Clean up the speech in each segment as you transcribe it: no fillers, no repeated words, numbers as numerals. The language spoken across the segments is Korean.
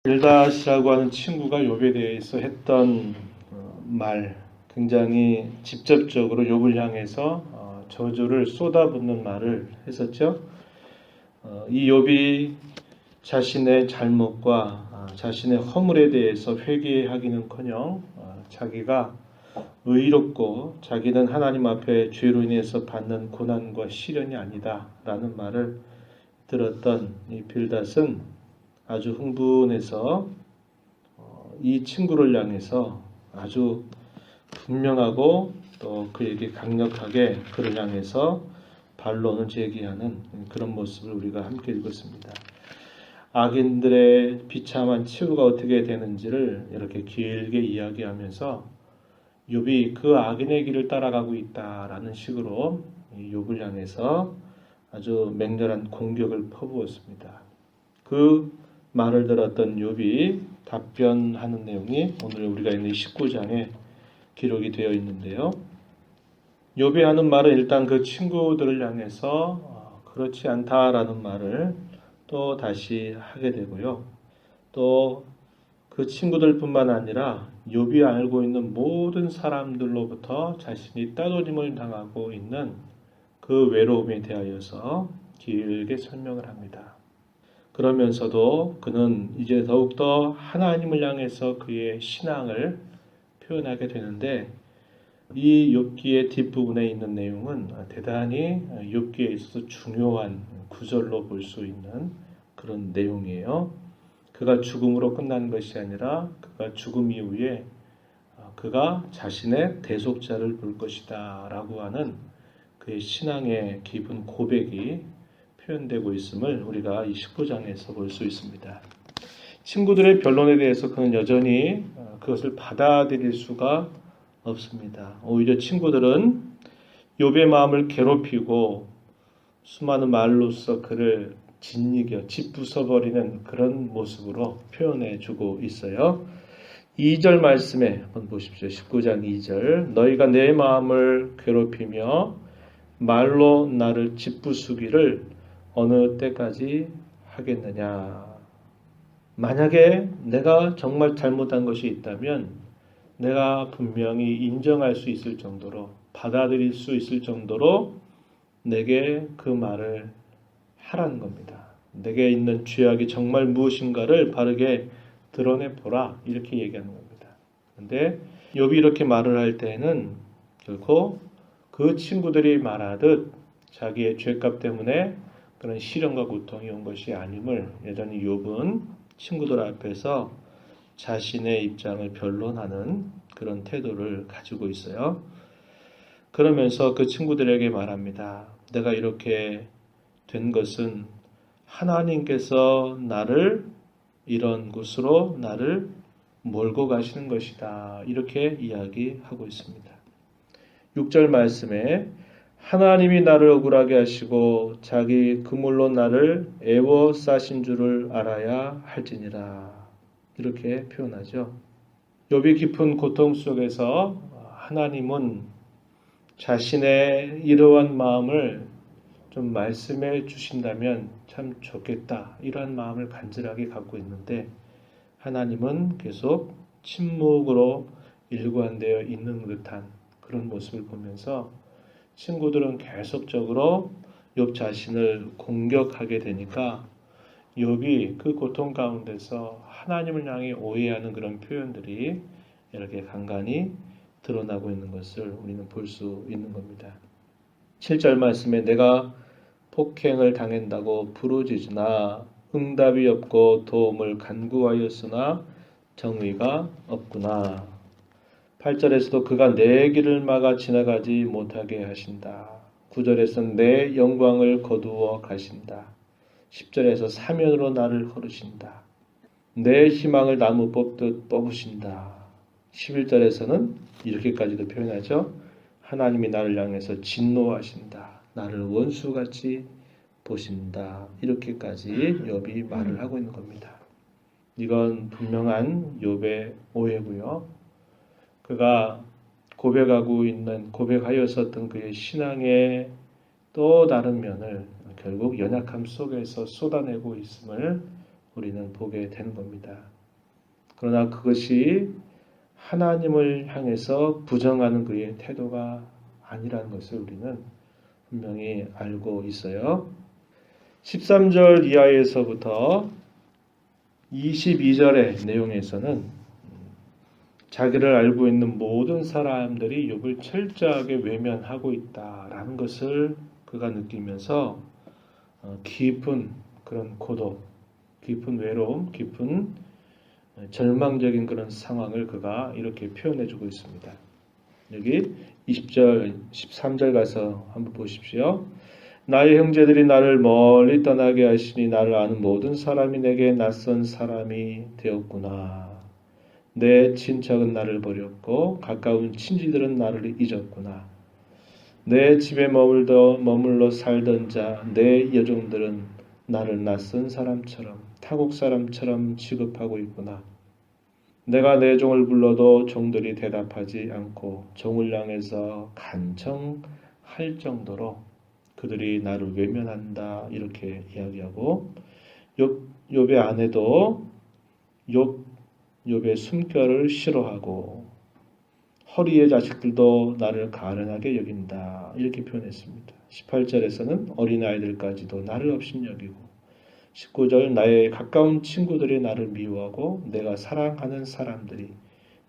빌닷이라고 하는 친구가 욥에 대해서 했던 말, 굉장히 직접적으로 욥을 향해서 저주를 쏟아붓는 말을 했었죠. 이 욥이 자신의 잘못과 자신의 허물에 대해서 회개하기는커녕 자기가 의롭고 자기는 하나님 앞에 죄로 인해서 받는 고난과 시련이 아니다라는 말을 들었던 이 빌닷은 아주 흥분해서 이 친구를 향해서 아주 분명하고 또 그에게 강력하게 그를 향해서 반론을 제기하는 그런 모습을 우리가 함께 읽었습니다. 악인들의 비참한 치유가 어떻게 되는지를 이렇게 길게 이야기하면서 욥이 그 악인의 길을 따라가고 있다라는 식으로 욥을 향해서 아주 맹렬한 공격을 퍼부었습니다. 그 말을 들었던 욥이 답변하는 내용이 오늘 우리가 있는 19장에 기록이 되어 있는데요. 욥이 하는 말은 일단 그 친구들을 향해서 그렇지 않다라는 말을 또 다시 하게 되고요. 또 그 친구들뿐만 아니라 욥이 알고 있는 모든 사람들로부터 자신이 따돌림을 당하고 있는 그 외로움에 대하여서 길게 설명을 합니다. 그러면서도 그는 이제 더욱더 하나님을 향해서 그의 신앙을 표현하게 되는데 이 욥기의 뒷부분에 있는 내용은 대단히 욥기에 있어서 중요한 구절로 볼 수 있는 그런 내용이에요. 그가 죽음으로 끝난 것이 아니라 그가 죽음 이후에 그가 자신의 대속자를 볼 것이다 라고 하는 그의 신앙의 깊은 고백이 표현되고 있음을 우리가 이 19장에서 볼 수 있습니다. 친구들의 변론에 대해서 그는 여전히 그것을 받아들일 수가 없습니다. 오히려 친구들은 욥의 마음을 괴롭히고 수많은 말로써 그를 짓이겨 짓부숴버리는 그런 모습으로 표현해주고 있어요. 2절 말씀에 한번 보십시오. 19장 2절 너희가 내 마음을 괴롭히며 말로 나를 짓부수기를 어느 때까지 하겠느냐. 만약에 내가 정말 잘못한 것이 있다면 내가 분명히 인정할 수 있을 정도로 받아들일 수 있을 정도로 내게 그 말을 하라는 겁니다. 내게 있는 죄악이 정말 무엇인가를 바르게 드러내보라 이렇게 얘기하는 겁니다. 그런데 욥이 이렇게 말을 할 때는 결코 그 친구들이 말하듯 자기의 죄값 때문에 그런 시련과 고통이 온 것이 아님을 여전히 욥은 친구들 앞에서 자신의 입장을 변론하는 그런 태도를 가지고 있어요. 그러면서 그 친구들에게 말합니다. 내가 이렇게 된 것은 하나님께서 나를 이런 곳으로 나를 몰고 가시는 것이다. 이렇게 이야기하고 있습니다. 6절 말씀에 하나님이 나를 억울하게 하시고 자기 그물로 나를 애워싸신 줄을 알아야 할지니라. 이렇게 표현하죠. 욥이 깊은 고통 속에서 하나님은 자신의 이러한 마음을 좀 말씀해 주신다면 참 좋겠다. 이러한 마음을 간절하게 갖고 있는데 하나님은 계속 침묵으로 일관되어 있는 듯한 그런 모습을 보면서 친구들은 계속적으로 욥 자신을 공격하게 되니까 욥이 그 고통 가운데서 하나님을 향해 오해하는 그런 표현들이 이렇게 간간히 드러나고 있는 것을 우리는 볼 수 있는 겁니다. 7절 말씀에 내가 폭행을 당한다고 부르짖으나 응답이 없고 도움을 간구하였으나 정의가 없구나. 8절에서도 그가 내 길을 막아 지나가지 못하게 하신다. 9절에서는 내 영광을 거두어 가신다. 10절에서 사면으로 나를 거르신다. 내 희망을 나무 뽑듯 뽑으신다. 11절에서는 이렇게까지도 표현하죠. 하나님이 나를 향해서 진노하신다. 나를 원수같이 보신다. 이렇게까지 욥이 말을 하고 있는 겁니다. 이건 분명한 욥의 오해고요. 그가 고백하였었던 그의 신앙의 또 다른 면을 결국 연약함 속에서 쏟아내고 있음을 우리는 보게 되는 겁니다. 그러나 그것이 하나님을 향해서 부정하는 그의 태도가 아니라는 것을 우리는 분명히 알고 있어요. 13절 이하에서부터 22절의 내용에서는 자기를 알고 있는 모든 사람들이 욥을 철저하게 외면하고 있다라는 것을 그가 느끼면서 깊은 그런 고독, 깊은 외로움, 깊은 절망적인 그런 상황을 그가 이렇게 표현해주고 있습니다. 여기 20절, 13절 가서 한번 보십시오. 나의 형제들이 나를 멀리 떠나게 하시니 나를 아는 모든 사람이 내게 낯선 사람이 되었구나. 내 친척은 나를 버렸고 가까운 친지들은 나를 잊었구나. 내 집에 머물러 살던 자, 내 여종들은 나를 낯선 사람처럼 타국 사람처럼 취급하고 있구나. 내가 내 종을 불러도 종들이 대답하지 않고 종을 향해서 간청할 정도로 그들이 나를 외면한다 이렇게 이야기하고 욥의 아내도 욥의 숨결을 싫어하고 허리의 자식들도 나를 가련하게 여긴다 이렇게 표현했습니다. 18절에서는 어린아이들까지도 나를 업신여기고 19절 나의 가까운 친구들이 나를 미워하고 내가 사랑하는 사람들이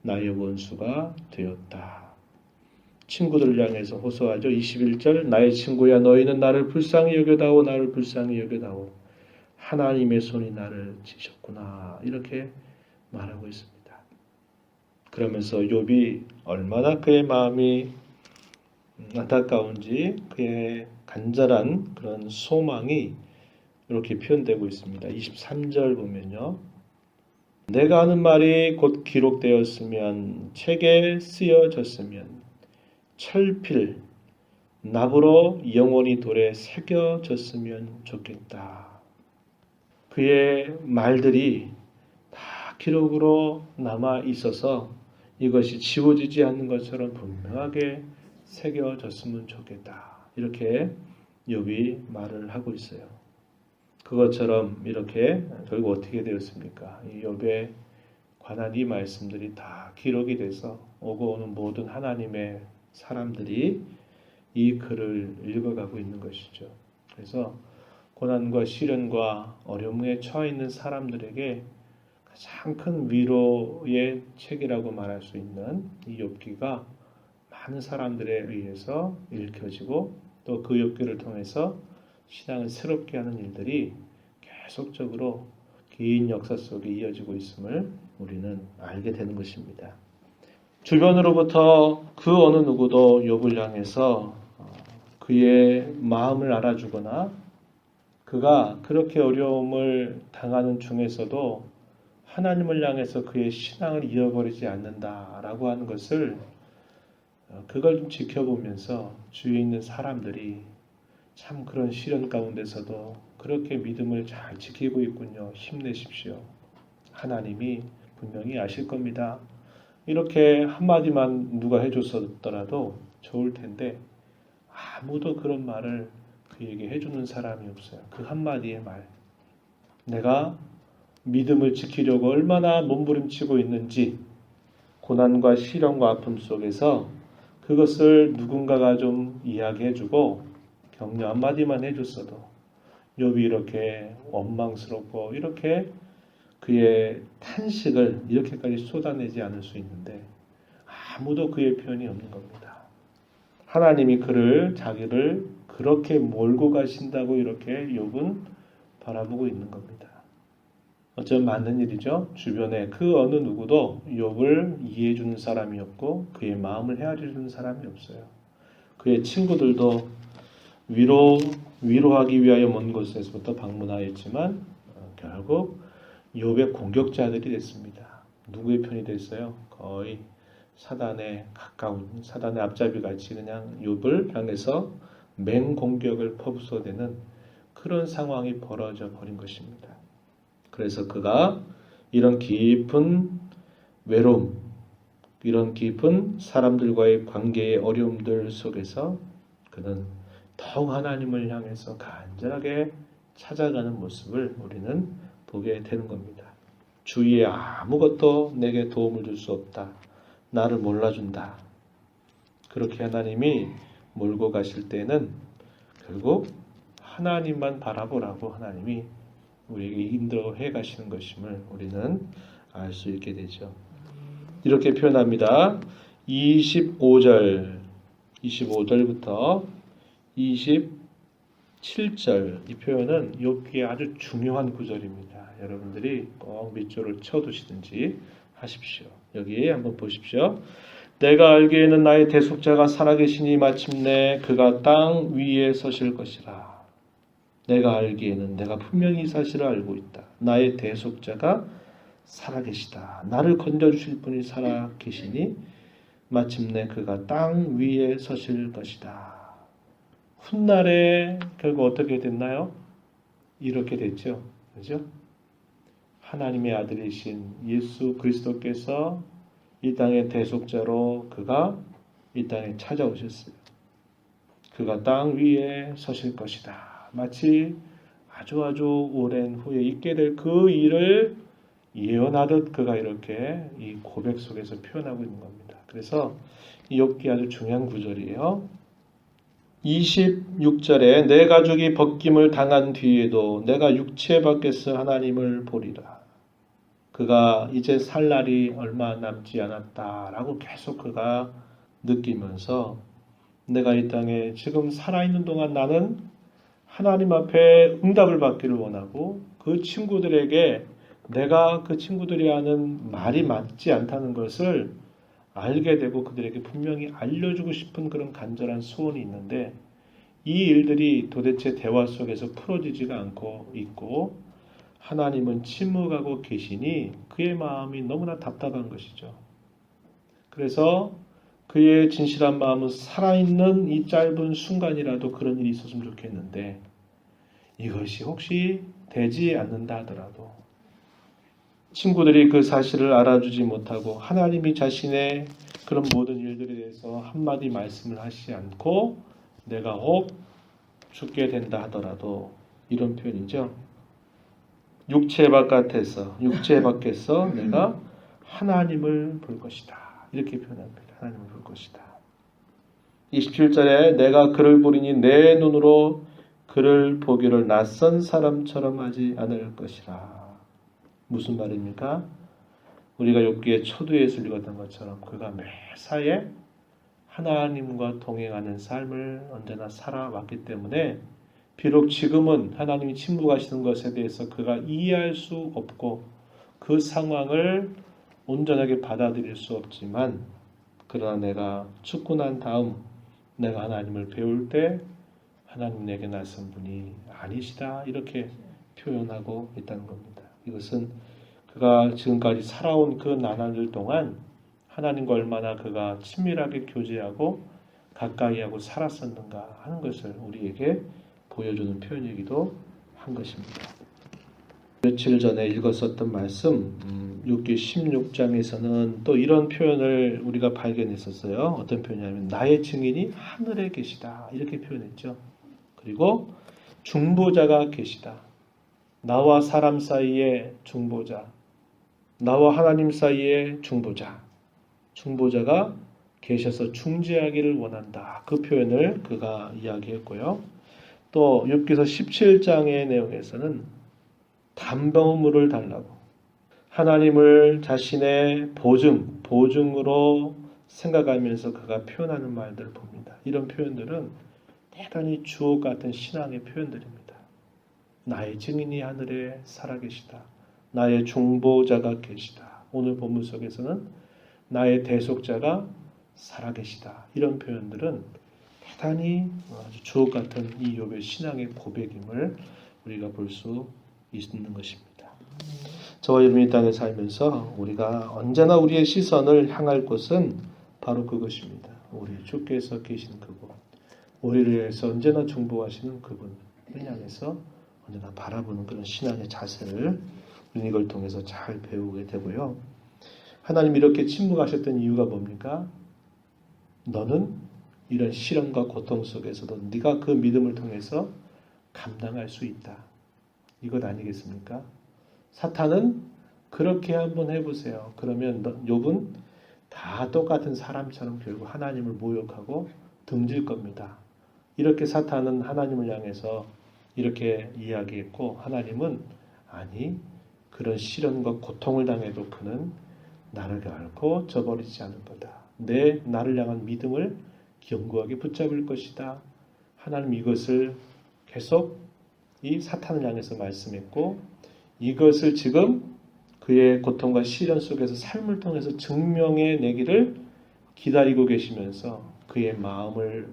나의 원수가 되었다. 친구들을 향해서 호소하죠. 21절 나의 친구야 너희는 나를 불쌍히 여겨다오 나를 불쌍히 여겨다오 하나님의 손이 나를 치셨구나 이렇게 말하고 있습니다. 그러면서 욥이 얼마나 그의 마음이 안타까운지 그의 간절한 그런 소망이 이렇게 표현되고 있습니다. 23절 보면요. 내가 하는 말이 곧 기록되었으면 책에 쓰여졌으면 철필 납으로 영원히 돌에 새겨졌으면 좋겠다. 그의 말들이 다 기록으로 남아 있어서 이것이 지워지지 않는 것처럼 분명하게 새겨졌으면 좋겠다. 이렇게 욥이 말을 하고 있어요. 그것처럼 이렇게 결국 어떻게 되었습니까? 이 욥에 관한 이 말씀들이 다 기록이 돼서 오고 오는 모든 하나님의 사람들이 이 글을 읽어가고 있는 것이죠. 그래서 고난과 시련과 어려움에 처해 있는 사람들에게 가장 큰 위로의 책이라고 말할 수 있는 이 욥기가 많은 사람들에 의해서 읽혀지고 또 그 욥기를 통해서 신앙을 새롭게 하는 일들이 계속적으로 긴 역사 속에 이어지고 있음을 우리는 알게 되는 것입니다. 주변으로부터 그 어느 누구도 욥을 향해서 그의 마음을 알아주거나 그가 그렇게 어려움을 당하는 중에서도 하나님을 향해서 그의 신앙을 잃어버리지 않는다라고 하는 것을 그걸 좀 지켜보면서 주위에 있는 사람들이 참 그런 시련 가운데서도 그렇게 믿음을 잘 지키고 있군요. 힘내십시오. 하나님이 분명히 아실 겁니다. 이렇게 한마디만 누가 해줬었더라도 좋을 텐데 아무도 그런 말을 그에게 해주는 사람이 없어요. 그 한마디의 말. 내가 믿음을 지키려고 얼마나 몸부림치고 있는지 고난과 시련과 아픔 속에서 그것을 누군가가 좀 이야기해주고 격려 한마디만 해줬어도 욥이 이렇게 원망스럽고 이렇게 그의 탄식을 이렇게까지 쏟아내지 않을 수 있는데 아무도 그의 표현이 없는 겁니다. 하나님이 자기를 그렇게 몰고 가신다고 이렇게 욥은 바라보고 있는 겁니다. 어쩌면 맞는 일이죠. 주변에 그 어느 누구도 욥을 이해해 주는 사람이 없고 그의 마음을 헤아려 주는 사람이 없어요. 그의 친구들도 위로하기 위하여 먼 곳에서부터 방문하였지만 결국 욥의 공격자들이 됐습니다. 누구의 편이 됐어요? 거의 사단에 가까운 사단의 앞잡이 같이 그냥 욥을 향해서 맹공격을 퍼부숴대는 그런 상황이 벌어져 버린 것입니다. 그래서 그가 이런 깊은 외로움, 이런 깊은 사람들과의 관계의 어려움들 속에서 그는 더욱 하나님을 향해서 간절하게 찾아가는 모습을 우리는 보게 되는 겁니다. 주위에 아무것도 내게 도움을 줄 수 없다. 나를 몰라준다. 그렇게 하나님이 몰고 가실 때는 결국 하나님만 바라보라고 하나님이 우리에게 인도해 가시는 것임을 우리는 알 수 있게 되죠. 이렇게 표현합니다. 25절부터 27절 이 표현은 욥기의 아주 중요한 구절입니다. 여러분들이 꼭 밑줄을 쳐두시든지 하십시오. 여기 한번 보십시오. 내가 알기에는 나의 대속자가 살아계시니 마침내 그가 땅 위에 서실 것이라. 내가 알기에는 내가 분명히 이 사실을 알고 있다. 나의 대속자가 살아계시다. 나를 건져주실 분이 살아계시니 마침내 그가 땅 위에 서실 것이다. 훗날에 결국 어떻게 됐나요? 이렇게 됐죠. 그죠? 하나님의 아들이신 예수 그리스도께서 이 땅의 대속자로 그가 이 땅에 찾아오셨어요. 그가 땅 위에 서실 것이다. 마치 아주 오랜 후에 있게 될 그 일을 예언하듯 그가 이렇게 이 고백 속에서 표현하고 있는 겁니다. 그래서 이 욥기 아주 중요한 구절이에요. 26절에 내 가죽이 벗김을 당한 뒤에도 내가 육체 밖에서 하나님을 보리라. 그가 이제 살 날이 얼마 남지 않았다라고 계속 그가 느끼면서 내가 이 땅에 지금 살아있는 동안 나는 하나님 앞에 응답을 받기를 원하고 그 친구들에게 내가 그 친구들이 하는 말이 맞지 않다는 것을 알게 되고 그들에게 분명히 알려주고 싶은 그런 간절한 소원이 있는데 이 일들이 도대체 대화 속에서 풀어지지가 않고 있고 하나님은 침묵하고 계시니 그의 마음이 너무나 답답한 것이죠. 그래서 그의 진실한 마음은 살아있는 이 짧은 순간이라도 그런 일이 있었으면 좋겠는데 이것이 혹시 되지 않는다 하더라도 친구들이 그 사실을 알아주지 못하고 하나님이 자신의 그런 모든 일들에 대해서 한마디 말씀을 하시지 않고 내가 혹 죽게 된다 하더라도 이런 표현이죠. 육체 밖에서 내가 하나님을 볼 것이다. 이렇게 표현합니다. 하나님을 볼 것이다. 27절에 내가 그를 보리니 내 눈으로 그를 보기를 낯선 사람처럼 하지 않을 것이라. 무슨 말입니까? 우리가 욥기의 초두에서 읽었던 것처럼 그가 매사에 하나님과 동행하는 삶을 언제나 살아왔기 때문에 비록 지금은 하나님이 침묵하시는 것에 대해서 그가 이해할 수 없고 그 상황을 온전하게 받아들일 수 없지만 그러나 내가 죽고 난 다음 내가 하나님을 배울 때 하나님 내게 낯선 분이 아니시다 이렇게 표현하고 있다는 겁니다. 이것은 그가 지금까지 살아온 그 나날들 동안 하나님과 얼마나 그가 친밀하게 교제하고 가까이하고 살았었는가 하는 것을 우리에게 보여주는 표현이기도 한 것입니다. 며칠 전에 읽었었던 말씀 6기 16장에서는 또 이런 표현을 우리가 발견했었어요. 어떤 표현이냐면 나의 증인이 하늘에 계시다 이렇게 표현했죠. 그리고 중보자가 계시다. 나와 사람 사이의 중보자, 나와 하나님 사이의 중보자, 중보자가 계셔서 중재하기를 원한다. 그 표현을 그가 이야기했고요. 또 욥기서 17장의 내용에서는 담보물을 달라고 하나님을 자신의 보증으로 생각하면서 그가 표현하는 말들을 봅니다. 이런 표현들은 대단히 주옥 같은 신앙의 표현들입니다. 나의 증인이 하늘에 살아계시다. 나의 중보자가 계시다. 오늘 본문 속에서는 나의 대속자가 살아계시다. 이런 표현들은 대단히 아주 주옥 같은 이 욥의 신앙의 고백임을 우리가 볼 수 있는 것입니다. 저와 여러분이 이 땅에 살면서 우리가 언제나 우리의 시선을 향할 곳은 바로 그것입니다. 우리 주께서 계신 그곳, 우리를 위해서 언제나 중보하시는 그분을 향해서 언제나 바라보는 그런 신앙의 자세를 우리는 이걸 통해서 잘 배우게 되고요. 하나님 이렇게 침묵하셨던 이유가 뭡니까? 너는 이런 시련과 고통 속에서도 네가 그 믿음을 통해서 감당할 수 있다. 이것 아니겠습니까? 사탄은 그 그렇게 한번 해보세요. 그러면 욥은 다 똑같은 사람처럼 결국 하나님을 모욕하고 등질 겁니다. 이렇게 사탄은 하나님을 향해서 이렇게 이야기했고, 하나님은 아니, 그런 시련과 고통을 당해도 그는 나를 결코 저버리지 않을 거다. 나를 향한 믿음을 견고하게 붙잡을 것이다. 하나님 이것을 계속 이 사탄을 향해서 말씀했고, 이것을 지금 그의 고통과 시련 속에서 삶을 통해서 증명해 내기를 기다리고 계시면서 그의 마음을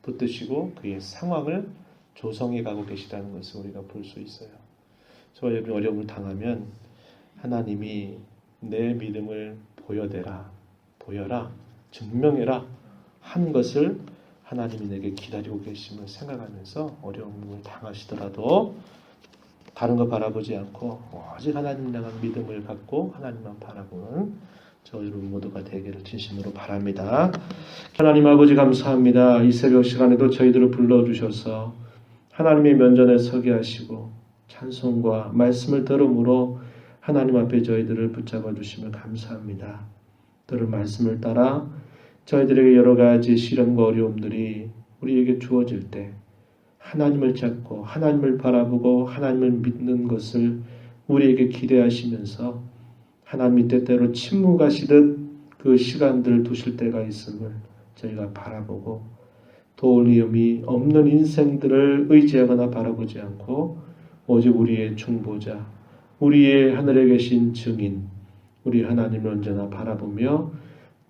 붙드시고 그의 상황을 조성해 가고 계시다는 것을 우리가 볼 수 있어요. 저와 여러분이 어려움을 당하면 하나님이 내 믿음을 보여라, 증명해라 한 것을 하나님이 내게 기다리고 계심을 생각하면서 어려움을 당하시더라도 다른 거 바라보지 않고 오직 하나님을 향한 믿음을 갖고 하나님만 바라보는 저 여러분 모두가 되기를 진심으로 바랍니다. 하나님 아버지 감사합니다. 이 새벽 시간에도 저희들을 불러주셔서 하나님의 면전에 서게 하시고 찬송과 말씀을 들음으로 하나님 앞에 저희들을 붙잡아 주시면 감사합니다. 들은 말씀을 따라 저희들에게 여러 가지 시련과 어려움들이 우리에게 주어질 때 하나님을 찾고 하나님을 바라보고 하나님을 믿는 것을 우리에게 기대하시면서 하나님이 때때로 침묵하시듯 그 시간들을 두실 때가 있음을 저희가 바라보고 도움이 없는 인생들을 의지하거나 바라보지 않고 오직 우리의 중보자, 우리의 하늘에 계신 증인, 우리 하나님을 언제나 바라보며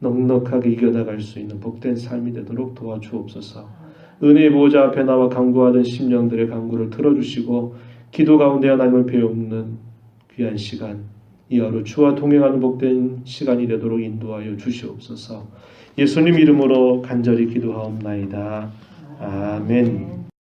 넉넉하게 이겨나갈 수 있는 복된 삶이 되도록 도와주옵소서. 은혜의 보호자 앞에 나와 간구하던 심령들의 간구를 들어주시고 기도 가운데 하나님을 배우는 귀한 시간, 이 하루 주와 동행하는 복된 시간이 되도록 인도하여 주시옵소서. 예수님 이름으로 간절히 기도하옵나이다. 아멘.